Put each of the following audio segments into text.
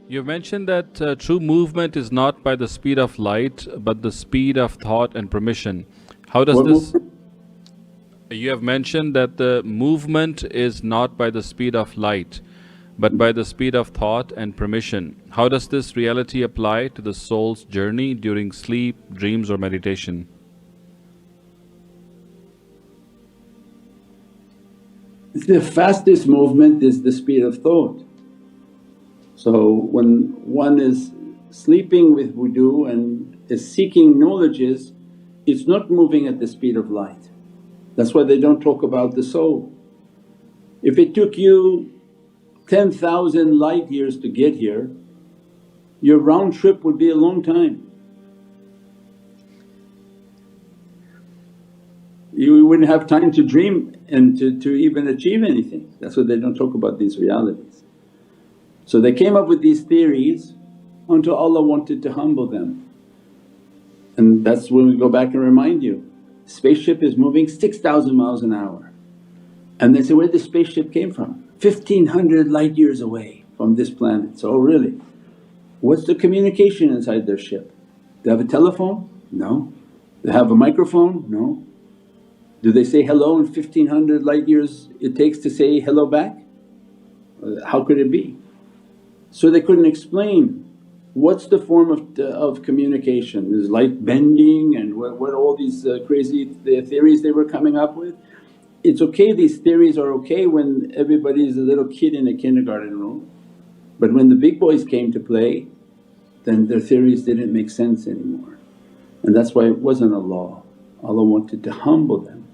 You've mentioned that true movement is not by the speed of light, but the speed of thought and permission. How does What this? movement? You have mentioned that the movement is not by the speed of light, but by the speed of thought and permission. How does this reality apply to the soul's journey during sleep, dreams, or meditation? The fastest movement is the speed of thought. So when one is sleeping with wudu and is seeking knowledges, it's not moving at the speed of light. That's why they don't talk about the soul. If it took you 10,000 light years to get here, your round trip would be a long time. You wouldn't have time to dream and to even achieve anything. That's why they don't talk about these realities. So they came up with these theories until Allah wanted to humble them. And that's when we go back and remind you, spaceship is moving 6,000 miles an hour. And they say, where the spaceship came from? 1500 light years away from this planet. So, oh really? What's the communication inside their ship? They have a telephone? No. They have a microphone? No. Do they say hello in 1500 light years it takes to say hello back? How could it be? So they couldn't explain what's the form of communication. Is light bending and what all these crazy theories they were coming up with. It's okay, these theories are okay when everybody is a little kid in a kindergarten room, but when the big boys came to play then their theories didn't make sense anymore. And that's why it wasn't a law, Allah wanted to humble them.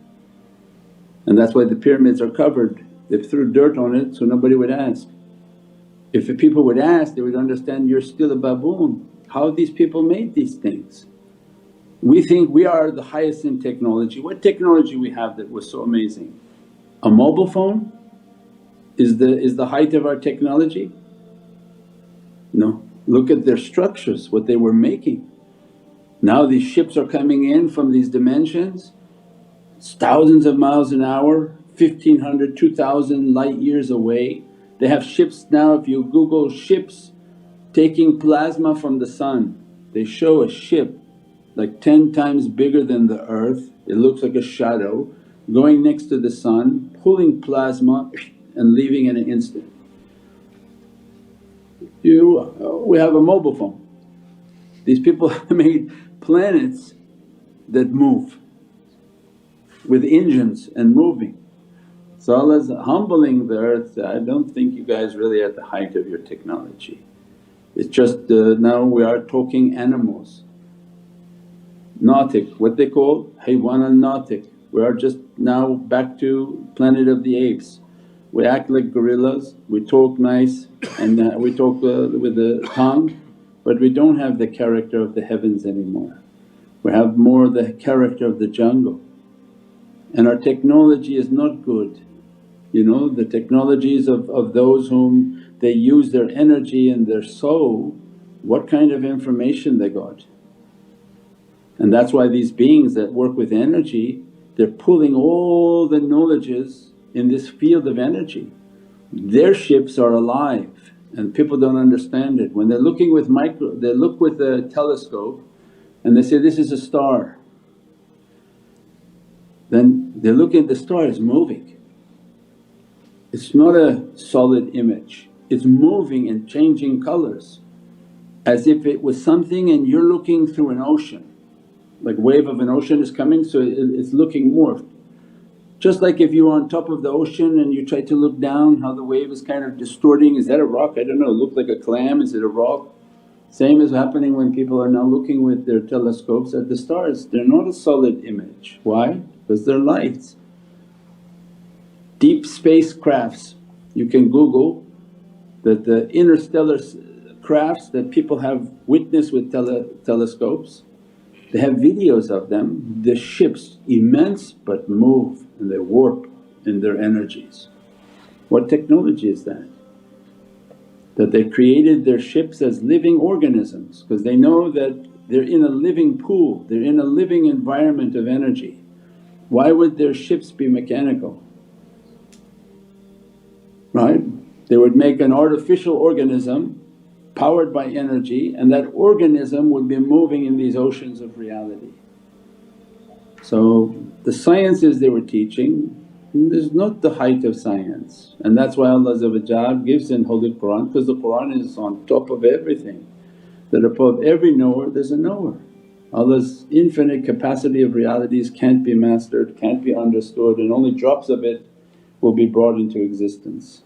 And that's why the pyramids are covered, they threw dirt on it so nobody would ask. If the people would ask they would understand, you're still a baboon, how these people made these things? We think we are the highest in technology. What technology we have that was so amazing? A mobile phone is the height of our technology? No. Look at their structures, what they were making. Now these ships are coming in from these dimensions, it's thousands of miles an hour, 1500, 2000 light years away. They have ships now, if you Google ships taking plasma from the sun, they show a ship like 10 times bigger than the earth, it looks like a shadow going next to the sun, pulling plasma and leaving in an instant. We have a mobile phone. These people made planets that move with engines and moving. So Allah's humbling the earth, I don't think you guys really at the height of your technology. It's just now we are talking animals. Natiq, what they call haywan al-natiq. We are just now back to planet of the apes. We act like gorillas, we talk nice and we talk with the tongue, but we don't have the character of the heavens anymore. We have more the character of the jungle. And our technology is not good. You know, the technologies of those whom they use their energy and their soul, what kind of information they got. And that's why these beings that work with energy, they're pulling all the knowledges in this field of energy. Their ships are alive and people don't understand it. When they're looking with they look with a telescope and they say, this is a star. Then they look at the star, it's moving. It's not a solid image, it's moving and changing colours as if it was something and you're looking through an ocean. Like wave of an ocean is coming so it's looking morphed. Just like if you were on top of the ocean and you try to look down, how the wave is kind of distorting, is that a rock? I don't know, look like a clam, is it a rock? Same is happening when people are now looking with their telescopes at the stars, they're not a solid image. Why? Because they're lights. Deep space crafts, you can Google that the interstellar crafts that people have witnessed with telescopes, they have videos of them, the ships immense but move and they warp in their energies. What technology is that? That they created their ships as living organisms because they know that they're in a living pool, they're in a living environment of energy. Why would their ships be mechanical? Right? They would make an artificial organism powered by energy, and that organism would be moving in these oceans of reality. So the sciences they were teaching is not the height of science, and that's why Allah gives in Holy Qur'an, because the Qur'an is on top of everything, that above every knower there's a knower. Allah's infinite capacity of realities can't be mastered, can't be understood, and only drops of it will be brought into existence.